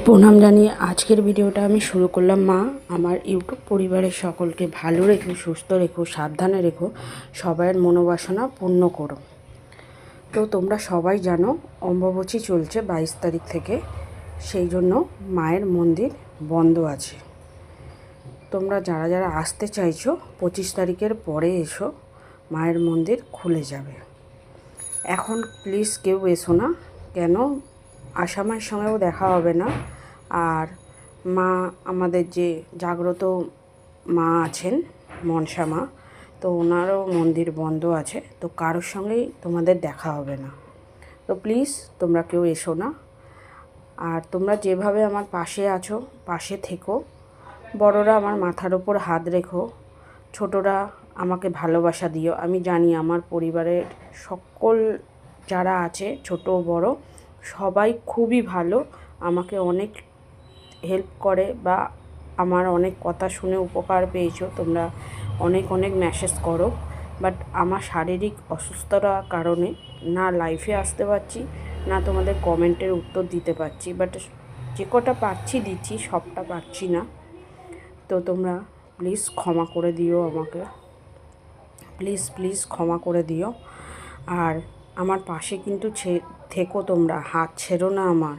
প্রণাম জানিয়ে আজকের ভিডিওটা আমি শুরু করলাম। মা আমার ইউটিউব পরিবারের সকলকে ভালো রেখো, সুস্থ রেখো, সাবধানে রেখো, সবাইয়ের মনোবাসনা পূর্ণ করো। তো তোমরা সবাই জানো অম্বুবাচী চলছে 22 তারিখ থেকে, সেই জন্য মায়ের মন্দির বন্ধ আছে। তোমরা যারা যারা আসতে চাইছো 25 তারিখের পরে এসো, মায়ের মন্দির খুলে যাবে। এখন প্লিজ কেউ এসো না, কেন আসামের সঙ্গেও দেখা হবে না। আর মা আমাদের যে জাগ্রত মা আছেন মনসা মা, তো ওনারও মন্দির বন্ধ আছে, তো কারোর সঙ্গেই তোমাদের দেখা হবে না। তো প্লিজ তোমরা কেউ এসো না। আর তোমরা যেভাবে আমার পাশে আছো পাশে থেকো, বড়রা আমার মাথার ওপর হাত রেখো, ছোটরা আমাকে ভালোবাসা দিও। আমি জানি আমার পরিবারের সকল যারা আছে ছোট বড় সবাই খুবই ভালো, আমাকে অনেক হেল্প করে বা আমার অনেক কথা শুনে উপকার পেয়েছো তোমরা, অনেক অনেক মেসেজ করো। বাট আমার শারীরিক অসুস্থতার কারণে না লাইফে আসতে পারছি, না তোমাদের কমেন্টের উত্তর দিতে পারছি। বাট যে কটা পারছি দিচ্ছি, সবটা পারছি না। তো তোমরা প্লিজ ক্ষমা করে দিও আমাকে, প্লিজ প্লিজ ক্ষমা করে দিও। আর আমার পাশে কিন্তু থেকো, তোমরা হাত ছেড়ো না আমার।